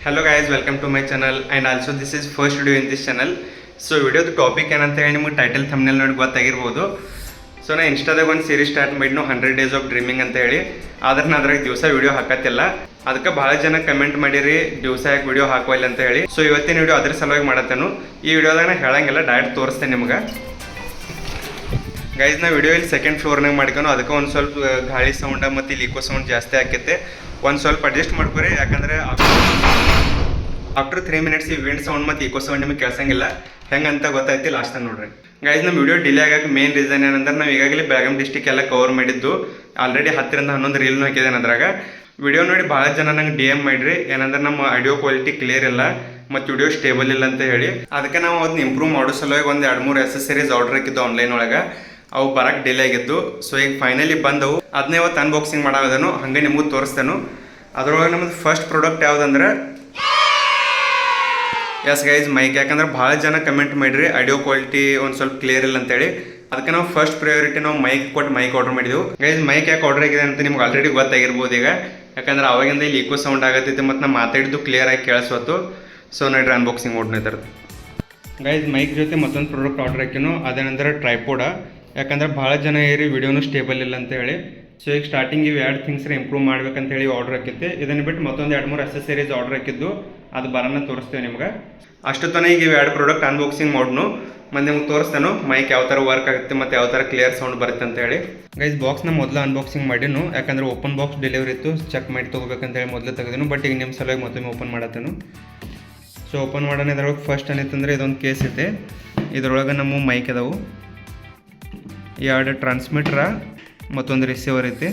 Hello guys, welcome to my channel and also this is first video in this channel. So ವಿಡಿಯೋದ topic ಏನಂತ ಹೇಳಿ ನಿಮಗೆ title thumbnail ನೋಡಿ ಗೊತ್ತಾಗಿರ್ಬೋದು. So ನಾ ಇನ್ಸ್ಟಾದಾಗ ಒಂದು ಸೀರೀಸ್ ಸ್ಟಾರ್ಟ್ ಮಾಡಿದ್ನು 100 ಡೇಸ್ ಆಫ್ ಡ್ರೀಮಿಂಗ್ ಅಂತ ಹೇಳಿ. ಆದ್ರೆ ನಾ ಅದ್ರಾಗ ದಿವಸ ವಿಡಿಯೋ ಹಾಕತ್ತಿಲ್ಲ. ಅದಕ್ಕೆ ಭಾಳ ಜನ ಕಮೆಂಟ್ ಮಾಡಿರಿ ದಿವಸ ಯಾಕೆ ವಿಡಿಯೋ ಹಾಕುವಲ್ಲ ಅಂತ ಹೇಳಿ. ಸೊ ಇವತ್ತಿನ ವಿಡಿಯೋ ಅದ್ರ ಸಲುವಾಗಿ ಮಾಡತ್ತೇನು. ಈ ವಿಡಿಯೋದಾಗ ನಾ ಹೇಳಂಗಿಲ್ಲ, ಡೈರೆಕ್ಟ್ ತೋರಿಸ್ತೇನೆ ನಿಮ್ಗೆ. ಗೈಸ್ ನಾ ವಿಡಿಯೋ ಇಲ್ಲಿ ಸೆಕೆಂಡ್ ಫ್ಲೋರ್ನಾಗ ಮಾಡ್ಕೊಂಡು ಅದಕ್ಕೆ ಒಂದು ಸ್ವಲ್ಪ ಗಾಳಿ ಸೌಂಡ ಮತ್ತು ಇಲ್ಲಿ ಈಕೋ ಸೌಂಡ್ ಜಾಸ್ತಿ ಆಕೈತೆ. ಒಂದು ಸ್ವಲ್ಪ ಅಡ್ಜಸ್ಟ್ ಮಾಡ್ಕೊರಿ, ಯಾಕಂದರೆ ಆಫ್ಟರ್ 3 ಮಿನಿಟ್ಸ್ ಈ ವಿಂಡ್ ಸೌಂಡ್ ಮತ್ತು ಈಕೋ ಸೌಂಡ್ ನಿಮಗೆ ಕೇಳ್ಸಂಗಿಲ್ಲ. ಹೆಂಗಂತ ಗೊತ್ತಾಯ್ತಿ ಲಾಸ್ಟಾಗ ನೋಡ್ರಿ. ಗೈಸ್ ನಮ್ಮ ವಿಡಿಯೋ ಡಿಲೇ ಆಗಕ್ಕೆ ಮೇನ್ ರೀಸನ್ ಏನಂದ್ರೆ ನಾವು ಈಗಾಗಲೇ ಬೆಳಗಾಂ ಡಿಸ್ಟಿಕ್ ಎಲ್ಲ ಕವರ್ ಮಾಡಿದ್ದು. ಆಲ್ರೆಡಿ 10 ರಿಂದ 11 ರೀಲ್ನು ಹಾಕಿದ್ದೇನೆ ಅದ್ರಾಗ. ವಿಡಿಯೋ ನೋಡಿ ಭಾಳ ಜನ ನಂಗೆ DM ಮಾಡಿರಿ, ಏನಂದ್ರೆ ನಮ್ಮ ಆಡಿಯೋ ಕ್ವಾಲಿಟಿ ಕ್ಲಿಯರ್ ಇಲ್ಲ ಮತ್ತು ವಿಡಿಯೋ ಸ್ಟೇಬಲ್ ಇಲ್ಲ ಅಂತ ಹೇಳಿ. ಅದಕ್ಕೆ ನಾವು ಅದನ್ನ ಇಂಪ್ರೂವ್ ಮಾಡೋ ಸಲುವಾಗಿ ಒಂದು 2-3 ಎಸೆಸರೀಸ್ ಆರ್ಡರ್ ಹಾಕಿದ್ದು ಆನ್ಲೈನ್ ಒಳಗೆ. ಅವು ಬರಕ್ಕೆ ಡಿಲೇ ಆಗಿದ್ದು. ಸೊ ಈಗ ಫೈನಲಿ ಬಂದವು. ಅದನ್ನೇ ಇವತ್ತು ಅನ್ಬಾಕ್ಸಿಂಗ್ ಮಾಡೋದನು, ಹಾಗೆ ನಿಮಗೂ ತೋರಿಸ್ತೇನೆ. ಅದರೊಳಗೆ ನಮ್ಮದು ಫಸ್ಟ್ ಪ್ರಾಡಕ್ಟ್ ಯಾವುದಂದ್ರೆ ಎಸ್ ಗೈಸ್ ಮೈಕ್. ಯಾಕಂದ್ರೆ ಭಾಳ ಜನ ಕಮೆಂಟ್ ಮಾಡಿರಿ ಆಡಿಯೋ ಕ್ವಾಲಿಟಿ ಒಂದು ಸ್ವಲ್ಪ ಕ್ಲಿಯರ್ ಇಲ್ಲ ಅಂತೇಳಿ. ಅದಕ್ಕೆ ನಾವು ಫಸ್ಟ್ ಪ್ರಯಾರಿಟಿ ನಾವು ಮೈಕ್ ಕೊಟ್ಟು ಮೈಕ್ ಆರ್ಡರ್ ಮಾಡಿದೆವು. ಗೈಸ್ ಮೈಕ್ ಯಾಕೆ ಆರ್ಡರ್ ಆಗಿದೆ ಅಂತ ನಿಮ್ಗೆ ಆಲ್ರೆಡಿ ಗೊತ್ತಾಗಿರ್ಬೋದು ಈಗ. ಯಾಕಂದ್ರೆ ಅವಾಗಿಂದ ಇಲ್ಲಿ ಈಕೋ ಸೌಂಡ್ ಆಗತ್ತೈತೆ ಮತ್ತು ನಾವು ಮಾತಾಡಿದ್ದು ಕ್ಲಿಯರ್ ಆಗಿ ಕೇಳಿಸ್ವತ್ತು. ಸೊ ನೋಡ್ರಿ ಅನ್ಬಾಕ್ಸಿಂಗ್ ನೋಡ್ನ ಇದ್ರದ್ದು. ಗೈಸ್ ಮೈಕ್ ಜೊತೆ ಮತ್ತೊಂದು ಪ್ರಾಡಕ್ಟ್ ಆರ್ಡರ್ ಹಾಕಿನೋ, ಅದೇನಂದ್ರೆ ಟ್ರೈಪೋಡ. ಯಾಕಂದ್ರೆ ಭಾಳ ಜನ ಏರಿ ವಿಡಿಯೋನು ಸ್ಟೇಬಲ್ ಇಲ್ಲ ಅಂತ ಹೇಳಿ. ಸೊ ಈಗ ಸ್ಟಾರ್ಟಿಂಗ್ ಇವು 2 ಥಿಂಗ್ಸ್ನ ಇಂಪ್ರೂವ್ ಮಾಡ್ಬೇಕಂತ ಹೇಳಿ ಆರ್ಡರ್ ಹಾಕಿದ್ದೆ. ಇದನ್ನು ಬಿಟ್ಟು ಮತ್ತೊಂದು 2-3 ಎಸೆಸರೀಸ್ ಆರ್ಡರ್ ಹಾಕಿದ್ದು, ಅದು ಬರೋಣ ತೋರಿಸ್ತೇವೆ ನಿಮ್ಗೆ. ಅಷ್ಟು ತನಕ ಈಗ ಇವು 2 ಪ್ರಾಡಕ್ಟ್ ಅನ್ಬಾಕ್ಸಿಂಗ್ ಮಾಡೋನು ಮತ್ತು ನಿಮ್ಗೆ ತೋರಿಸ್ತೇನೆ ಮೈಕ್ ಯಾವ ಥರ ವರ್ಕ್ ಆಗುತ್ತೆ ಮತ್ತು ಯಾವ ಥರ ಕ್ಲಿಯರ್ ಸೌಂಡ್ ಬರುತ್ತೆ ಅಂತ ಹೇಳಿ. ಗೈಸ್ ಬಾಕ್ಸ್ನ ಮೊದಲು ಅನ್ಬಾಕ್ಸಿಂಗ್ ಮಾಡಿನು, ಯಾಕಂದ್ರೆ ಓಪನ್ ಬಾಕ್ಸ್ ಡೆಲಿವರಿ ಇತ್ತು, ಚೆಕ್ ಮಾಡಿ ತೊಗೋಬೇಕಂತ ಹೇಳಿ ಮೊದಲು ತೆಗೆದನು. ಬಟ್ ಈಗ ನಿಮ್ಮ ಸಲುವಾಗಿ ಮತ್ತೊಮ್ಮೆ ಓಪನ್ ಮಾಡತ್ತೇನು. ಸೊ ಓಪನ್ ಮಾಡೋಣ. ಇದ್ರೊಳಗೆ ಫಸ್ಟ್ ಏನಿತ್ತಂದ್ರೆ ಇದೊಂದು ಕೇಸ್ ಐತೆ. ಇದ್ರೊಳಗೆ ನಮ್ಮ ಮೈಕ್ ಅದಾವು, 2 ಟ್ರಾನ್ಸ್ಮಿಟ್ರ ಮತ್ತೊಂದು ರಿಸೀವರ್ ಐತಿ.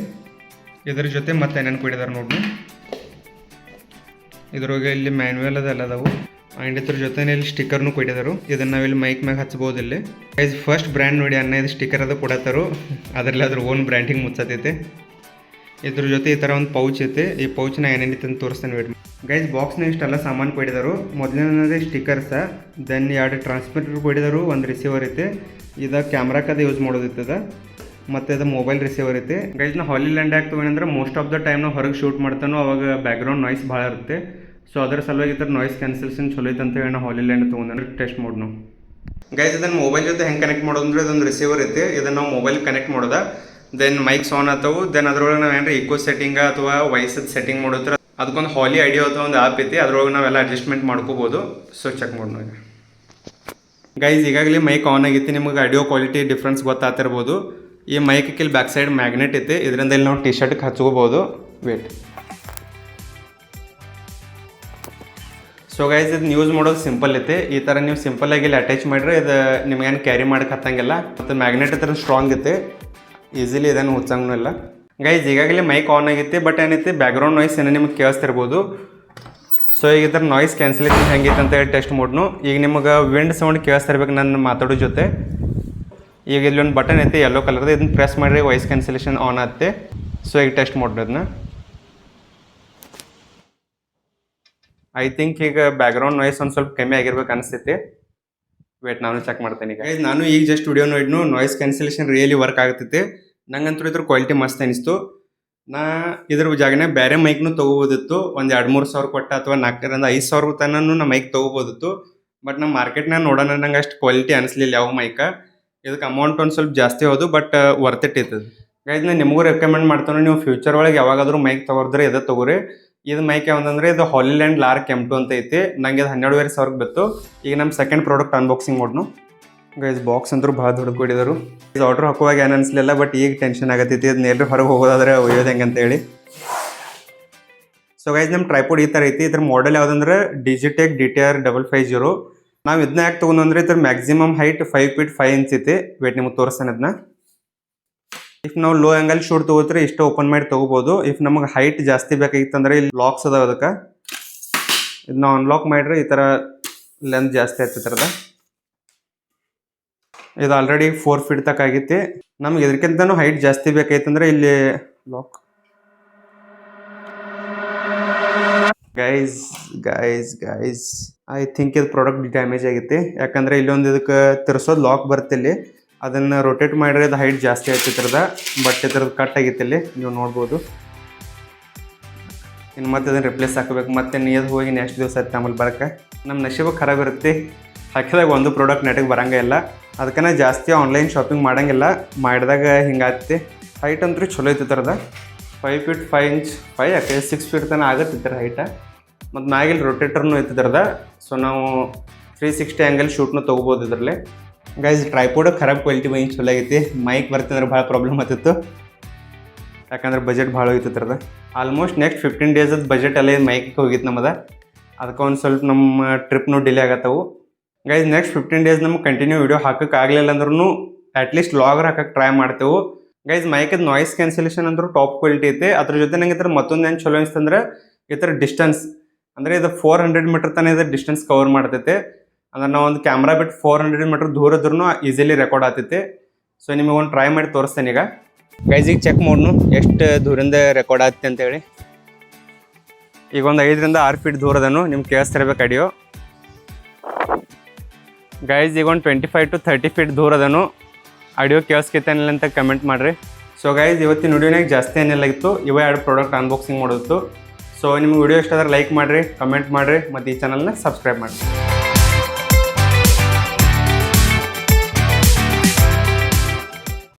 ಇದ್ರ ಜೊತೆ ಮತ್ತೆ ಏನೇನು ಕೊಟ್ಟಿದ್ದಾರೆ ನೋಡ್ರಿ. ಇದ್ರೊಳಗೆ ಇಲ್ಲಿ ಮ್ಯಾನ್ಯುವಲ್ ಅದೆಲ್ಲ ಅದಾವು. ಆ್ಯಂಡ್ ಇದ್ರ ಜೊತೆ ಇಲ್ಲಿ ಸ್ಟಿಕ್ಕರ್ನು ಕೊಟ್ಟಿದ್ದಾರೆ. ಇದನ್ನು ನಾವಿಲ್ಲಿ ಮೈಕ್ ಮ್ಯಾಗ ಹಚ್ಬೋದು. ಇಲ್ಲಿ ಗೈಸ್ ಫಸ್ಟ್ ಬ್ರ್ಯಾಂಡ್ ನೋಡಿ ಅನ್ನ ಇದು ಸ್ಟಿಕ್ಕರ್ ಅದು ಕೊಡತ್ತಾರು. ಅದರಲ್ಲಿ ಅದ್ರ ಓನ್ ಬ್ರ್ಯಾಂಡಿಂಗ್ ಮುಚ್ಚತೈತೆ. ಇದ್ರ ಜೊತೆ ಈ ಥರ ಒಂದು ಪೌಚ್ ಐತೆ. ಈ ಪೌಚ್ನ ಏನೇನಿತ್ತು ಅಂತ ತೋರಿಸ್ತಾನೆ ವೇಟ್. ಗೈಸ್ ಬಾಕ್ಸ್ನ ಇಷ್ಟೆಲ್ಲ ಸಾಮಾನು ಕೊಟ್ಟಿದ್ದಾರೆ. ಮೊದಲನೇದೇ ಸ್ಟಿಕ್ಕರ್ಸ, ದೆನ್ 2 ಟ್ರಾನ್ಸ್ಮಿಟರ್ ಕೊಟ್ಟಿದ್ದಾರೆ, ಒಂದು ರಿಸೀವರ್ ಐತೆ. ಇದು ಕ್ಯಾಮ್ರಾಕದ ಯೂಸ್ ಮಾಡೋದಿತ್ತದ, ಮತ್ತು ಅದು ಮೊಬೈಲ್ ರಿಸೀವರ್ ಐತೆ. ಗೈಸ್ ನಾವು ಹಾಲಿಲ್ಯಾಂಡ್ ಯಾಕೆ ತೊಗೊಂಡ್ರೆ ಮೋಸ್ಟ್ ಆಫ್ ದ ಟೈಮ್ ನಾವು ಹೊರಗೆ ಶೂಟ್ ಮಾಡ್ತಾನೋ ಅವಾಗ ಬ್ಯಾಕ್ಗ್ರೌಂಡ್ ನಾಯ್ಸ್ ಭಾಳ ಇರುತ್ತೆ. ಸೊ ಅದರ ಸಲುವಾಗಿ ಈ ಥರ ನಾಯ್ಸ್ ಕ್ಯಾನ್ಸಲೇಷನ್ ಚಲೋ ಐತೆ ಅಂತ ಹೇಳಿ ನಾವು ಹಾಲಿಲ್ಯಾಂಡ್ ತೊಗೊಂಡ್ರೆ ಟೆಸ್ಟ್ ಮಾಡಿ ನಾವು. ಗೈಸ್ ಇದನ್ನು ಮೊಬೈಲ್ ಜೊತೆ ಹೆಂಗೆ ಕನೆಕ್ಟ್ ಮಾಡೋದು ಅಂದರೆ ಇದೊಂದು ರಿಸೀವರ್ ಐತೆ. ಇದನ್ನು ನಾವು ಮೊಬೈಲ್ ಕನೆಕ್ಟ್ ಮಾಡೋದ, ದೆನ್ ಮೈಕ್ಸ್ ಆನ್ ಆಗ್ತಾವೆ. ದೆನ್ ಅದ್ರೊಳಗೆ ನಾವು ಏನಾರ ಈಕೋ ಸೆಟ್ಟಿಂಗ ಅಥವಾ ವಾಯ್ಸದ ಸೆಟ್ಟಿಂಗ್ ಮಾಡೋದ್ರ ಅದಕ್ಕೊಂದು ಹಾಲಿ ಐಡಿಯಾ ಅಥವಾ ಒಂದು ಆ್ಯಪ್ ಐತಿ. ಅದ್ರೊಳಗೆ ನಾವೆಲ್ಲ ಅಡ್ಜಸ್ಟ್ಮೆಂಟ್ ಮಾಡ್ಕೋಬೋದು. ಸೊ ಚೆಕ್ ಮಾಡೋಣ. ಗೈಸ್ ಈಗಾಗಲೇ ಮೈಕ್ ಆನ್ ಆಗೈತಿ. ನಿಮಗೆ ಆಡಿಯೋ ಕ್ವಾಲಿಟಿ ಡಿಫ್ರೆನ್ಸ್ ಗೊತ್ತಾಗ್ತಿರ್ಬೋದು. ಈ ಮೈಕಕ್ಕೆ ಇಲ್ಲಿ ಬ್ಯಾಕ್ ಸೈಡ್ ಮ್ಯಾಗ್ನೆಟ್ ಐತೆ. ಇದರಿಂದ ಇಲ್ಲಿ ನಾವು ಟಿ-ಶರ್ಟ್ಗೆ ಹಚ್ಕೋಬೋದು. ವೇಟ್. ಸೊ ಗೈಸ್ ಇದನ್ನ ಯೂಸ್ ಮಾಡೋದು ಸಿಂಪಲ್ ಐತೆ. ಈ ಥರ ನೀವು ಸಿಂಪಲ್ಲಾಗಿ ಇಲ್ಲಿ ಅಟ್ಯಾಚ್ ಮಾಡಿದ್ರೆ ಇದು ನಿಮ್ಗೇನು ಕ್ಯಾರಿ ಮಾಡಕ್ಕೆ ಹತ್ತಂಗಿಲ್ಲ. ಮತ್ತು ಮ್ಯಾಗ್ನೆಟ್ ಹತ್ರ ಸ್ಟ್ರಾಂಗ್ ಐತೆ, ಈಸಿಲಿ ಇದನ್ನು ಹುಚ್ಚಂಗೂ ಇಲ್ಲ. ಗೈಸ್ ಈಗಾಗಲೇ ಮೈಕ್ ಆನ್ ಆಗೈತಿ. ಬಟ್ ಏನೈತಿ ಬ್ಯಾಕ್ಗ್ರೌಂಡ್ ನಾಯ್ಸ್ ಏನೋ ನಿಮ್ಗೆ ಕೇಳಿಸ್ತಿರ್ಬೋದು. ಸೊ ಈಗ ಈ ಥರ ನಾಯ್ಸ್ ಕ್ಯಾನ್ಸಲೇಷನ್ ಹೆಂಗೈತೆ ಅಂತ ಹೇಳಿ ಟೆಸ್ಟ್ ಮಾಡೋನು. ಈಗ ನಿಮಗೆ ವಿಂಡ್ ಸೌಂಡ್ ಕೇಳಿಸ್ತಿರ್ಬೇಕು ನನ್ನ ಮಾತಾಡೋ ಜೊತೆ. ಈಗ ಇಲ್ಲಿ ಒಂದು ಬಟನ್ ಐತೆ ಯೆಲ್ಲೋ ಕಲರ್ದು, ಇದನ್ನ ಪ್ರೆಸ್ ಮಾಡಿರಿ ವಾಯ್ಸ್ ಕ್ಯಾನ್ಸಲೇಷನ್ ಆನ್ ಆಗುತ್ತೆ. ಸೊ ಈಗ ಟೆಸ್ಟ್ ಮಾಡೋದು ಅದನ್ನ. ಐ ಥಿಂಕ್ ಈಗ ಬ್ಯಾಕ್ಗ್ರೌಂಡ್ ನಾಯ್ಸ್ ಒಂದು ಸ್ವಲ್ಪ ಕಮ್ಮಿ ಆಗಿರ್ಬೇಕು ಅನಿಸ್ತೈತಿ. ವೇಟ್ ನಾನು ಚೆಕ್ ಮಾಡ್ತೇನೆ. ಈಗ ನಾನು ಈಗ ಜಸ್ಟ್ ವಿಡಿಯೋ ನೋಡಿದ್ನು, ನಾಯ್ಸ್ ಕ್ಯಾನ್ಸಲೇಷನ್ ರಿಯಲಿ ವರ್ಕ್ ಆಗ್ತೈತೆ. ನಂಗಂತೂ ಇದ್ರ ಕ್ವಾಲಿಟಿ ಮಸ್ತ್ ಅನಿಸ್ತು. ನಾ ಇದ್ರ ಜಾಗನೇ ಬೇರೆ ಮೈಕ್ನು ತೊಗೋಬೋದಿತ್ತು. ಒಂದು 2-3 ಸಾವಿರ ಕೊಟ್ಟ ಅಥವಾ 4 ರಿಂದ 5 ಸಾವಿರ ತನೂ ನಮ್ಮ ಮೈಕ್ ತೊಗೋಬೋದಿತ್ತು. ಬಟ್ ನಮ್ಮ ಮಾರ್ಕೆಟ್ನಾಗ ನೋಡೋಣ ನಂಗೆ ಅಷ್ಟು ಕ್ವಾಲಿಟಿ ಅನಿಸ್ಲಿಲ್ಲ ಯಾವ ಮೈಕ. ಇದಕ್ಕೆ ಅಮೌಂಟ್ ಒಂದು ಸ್ವಲ್ಪ ಜಾಸ್ತಿ ಹೌದು, ಬಟ್ ವರ್ತ್ ಇಟ್ ಇರ್ತದೆ. ಗೈಸ್ ನಾನು ನಿಮಗೂ ರೆಕಮೆಂಡ್ ಮಾಡ್ತಾನೆ, ನೀವು ಫ್ಯೂಚರ್ ಒಳಗೆ ಯಾವಾಗಾದರೂ ಮೈಕ್ ತೊಗೊಳಿದ್ರೆ ಇದೇ ತೊಗೋರಿ. ಇದು ಮೈಕ್ ಯಾವಂದ್ರೆ ಇದು ಹಾಲಿಲ್ಯಾಂಡ್ ಲಾರ್ಕ್ M2 ಅಂತ ಐತಿ. ನಂಗೆ ಇದು 12,500 ಬಿತ್ತು. ಈಗ ನಮ್ಮ ಸೆಕೆಂಡ್ ಪ್ರಾಡಕ್ಟ್ ಅನ್ಬಾಕ್ಸಿಂಗ್ ಮಾಡೋನು. ಗೈಸ್ ಬಾಕ್ಸ್ ಅಂತೂ ಭಾಳ ದೊಡ್ಡ ಕೊಟ್ಟಿದ್ದಾರೆ. ಇದು ಆರ್ಡ್ರ್ ಹಾಕುವಾಗ ಏನು ಅನಿಸ್ಲಿಲ್ಲ, ಬಟ್ ಈಗ ಟೆನ್ಷನ್ ಆಗತ್ತೈತಿ. ಅದನ್ನ ಎಲ್ಲರೂ ಹೊರಗೆ ಹೋಗೋದಾದ್ರೆ ಒಯ್ಯೋದು ಹೆಂಗೆ ಅಂತೇಳಿ. ಸೊ ಗೈಸ್ ನಮ್ಮ ಟ್ರೈಪೋಡ್ ಈ ಥರ ಐತಿ. ಇದ್ರ ಮಾಡೆಲ್ ಯಾವುದಂದ್ರೆ Digitech DTR 550. ನಾವು ಇದನ್ನ ಯಾಕೆ ತೊಗೊಂಡು ಅಂದ್ರೆ ಇದ್ರ ಮ್ಯಾಕ್ಸಿಮಮ್ ಹೈಟ್ 5 feet 5 inch ಐತಿ. ವೇಟ್ ನಿಮಗೆ ತೋರಿಸ್ತಾನೆ ಅದನ್ನ. ಇಫ್ ನಾವು ಲೋ ಆ್ಯಂಗಲ್ ಶೂಟ್ ತೊಗೋತ್ರೆ ಇಷ್ಟ ಓಪನ್ ಮಾಡಿ ತೊಗೋಬೋದು. ಇಫ್ ನಮಗೆ ಹೈಟ್ ಜಾಸ್ತಿ ಬೇಕಾಗಿತ್ತಂದ್ರೆ ಇಲ್ಲಿ ಲಾಕ್ಸ್ ಅದಾವ. ಅದಕ್ಕೆ ಇದನ್ನ ಅನ್ಲಾಕ್ ಮಾಡಿದ್ರೆ ಈ ಥರ ಲೆಂತ್ ಜಾಸ್ತಿ ಆಗ್ತೈತರದ. ಇದು ಆಲ್ರೆಡಿ 4 feet ತಕ್ಕ ಆಗೈತಿ. ನಮ್ಗೆ ಇದಕ್ಕಿಂತನೂ ಹೈಟ್ ಜಾಸ್ತಿ ಬೇಕಾಯ್ತಂದ್ರೆ ಇಲ್ಲಿ ಲಾಕ್. ಗೈಸ್ ಐ ಥಿಂಕ್ ಇದು ಪ್ರಾಡಕ್ಟ್ ಡ್ಯಾಮೇಜ್ ಆಗೈತಿ. ಯಾಕಂದರೆ ಇಲ್ಲೊಂದು ಇದಕ್ಕೆ ತಿರ್ಸೋದು ಲಾಕ್ ಬರುತ್ತೆ. ಇಲ್ಲಿ ಅದನ್ನು ರೊಟೇಟ್ ಮಾಡಿದ್ರೆ ಅದು ಹೈಟ್ ಜಾಸ್ತಿ ಆಗ್ತಿತ್ರದ. ಬಟ್ ಇದ್ರದ್ದು ಕಟ್ ಆಗೈತಿ. ಇಲ್ಲಿ ನೀವು ನೋಡ್ಬೋದು. ಇನ್ನು ಮತ್ತೆ ಅದನ್ನು ರಿಪ್ಲೇಸ್ ಹಾಕಬೇಕು, ಮತ್ತೆ ನೀರು ಹೋಗಿ ನೆಕ್ಸ್ಟ್ ದಿವಸ ಆಯ್ತು ಆಮೇಲೆ ಬರೋಕ್ಕೆ. ನಮ್ಮ ನಶೀಬು ಖರಾಬ್ ಇರುತ್ತೆ, ಹಾಕಿದಾಗ ಒಂದು ಪ್ರಾಡಕ್ಟ್ ನೆಟಿಗೆ ಬರೋಂಗೇ ಇಲ್ಲ. ಅದಕ್ಕೆ ನಾ ಜಾಸ್ತಿ ಆನ್ಲೈನ್ ಶಾಪಿಂಗ್ ಮಾಡೋಂಗಿಲ್ಲ, ಮಾಡಿದಾಗ ಹಿಂಗಾಗ್ತಿ. ಹೈಟ್ ಅಂತೂ ಚಲೋ ಐತಿ ಥರದ 5 feet 5 inch 5 ಯಾಕೆ 6 feet ತನಕ ಆಗುತ್ತೆ ಹೈಟ. ಮತ್ತು ಮ್ಯಾಗಿಲ್ಲಿ ರೊಟೇಟರ್ನು ಐತಿದ್ರದ, ಸೊ ನಾವು 360 ಆ್ಯಂಗಲ್ ಶೂಟ್ನು ತೊಗೋಬೋದು ಇದರಲ್ಲಿ. ಗೈಸ್ ಟ್ರೈಪೋಡ್ ಖರಾಬ್ ಕ್ವಾಲಿಟಿ ಬೈ ಚಲೋ ಆಗೈತಿ. ಮೈಕ್ ಬರ್ತಂದ್ರೆ ಭಾಳ ಪ್ರಾಬ್ಲಮ್ ಆಗ್ತಿತ್ತು, ಯಾಕಂದ್ರೆ ಬಜೆಟ್ ಭಾಳ ಹೋಗಿತ್ತು ಥರದ. ಆಲ್ಮೋಸ್ಟ್ ನೆಕ್ಸ್ಟ್ 15 days ಬಜೆಟ್ ಎಲ್ಲ ಮೈಕಿಗೆ ಹೋಗಿತ್ತು ನಮ್ಮದು. ಅದಕ್ಕೆ ಒಂದು ಸ್ವಲ್ಪ ನಮ್ಮ ಟ್ರಿಪ್ನು ಡಿಲೇ ಆಗತ್ತವು. ಗೈಸ್ ನೆಕ್ಸ್ಟ್ 15 days ನಮ್ಗೆ ಕಂಟಿನ್ಯೂ ವೀಡಿಯೋ ಹಾಕಕ್ಕೆ ಆಗಲಿಲ್ಲ ಅಂದ್ರೂ ಅಟ್ಲೀಸ್ಟ್ ಲಾಗರ್ ಹಾಕಕ್ಕೆ ಟ್ರೈ ಮಾಡ್ತೇವೆ. ಗೈಸ್ ಮೈಕದ ನಾಯ್ಸ್ ಕ್ಯಾನ್ಸಲೇಷನ್ ಅಂದ್ರೂ ಟಾಪ್ ಕ್ವಾಲಿಟಿ ಐತೆ. ಅದ್ರ ಜೊತೆ ನಂಗೆ ಈ ಥರ ಮತ್ತೊಂದು ಏನು ಚಲೋ ಅನಿಸ್ತಂದ್ರೆ ಈ ಥರ ಡಿಸ್ಟೆನ್ಸ್ ಅಂದರೆ ಇದು 400 meter ತನಕ ಇದು ಡಿಸ್ಟೆನ್ಸ್ ಕವರ್ ಮಾಡ್ತೈತೆ. ಅಂದ್ರೆ ನಾವು ಒಂದು ಕ್ಯಾಮ್ರಾ ಬಿಟ್ಟು 400 meter ದೂರ ಇದ್ರೂ ಈಸಿಲಿ ರೆಕಾರ್ಡ್ ಆಗ್ತೈತೆ. ಸೊ ನಿಮಗೆ ಒಂದು ಟ್ರೈ ಮಾಡಿ ತೋರಿಸ್ತೇನೆ ಈಗ. ಗೈಸಿಗೆ ಚೆಕ್ ಮಾಡೋಣ ಎಷ್ಟು ದೂರಿಂದ ರೆಕಾರ್ಡ್ ಆಗ್ತೈತೆ ಅಂತೇಳಿ. ಈಗ ಒಂದು 5 ರಿಂದ 6 feet ದೂರದನು ನಿಮ್ಗೆ ಕೇಳಿಸ್ತಿರ್ಬೇಕು ಆಡಿಯೋ. ಗೈಸ್ ಈಗ ಒಂದು 25 to 30 feet ದೂರದನು ಆಡಿಯೋ ಕೇಳಿಸ್ಕೈತೇನಿಲ್ಲ ಅಂತ ಕಮೆಂಟ್ ಮಾಡಿರಿ. ಸೊ ಗೈಸ್ ಇವತ್ತಿನ ವಿಡಿಯೋನಾಗ ಜಾಸ್ತಿ ಏನೆಲ್ಲ ಇತ್ತು, ಇವ 2 ಪ್ರಾಡಕ್ಟ್ ಅನ್ಬಾಕ್ಸಿಂಗ್ ಮಾಡೋದು. ಸೊ ನಿಮ್ಗೆ ವಿಡಿಯೋ ಇಷ್ಟ ಆದರೆ ಲೈಕ್ ಮಾಡಿರಿ, ಕಮೆಂಟ್ ಮಾಡಿರಿ, ಮತ್ತು ಈ ಚಾನಲ್ನ ಸಬ್ಸ್ಕ್ರೈಬ್ ಮಾಡಿರಿ.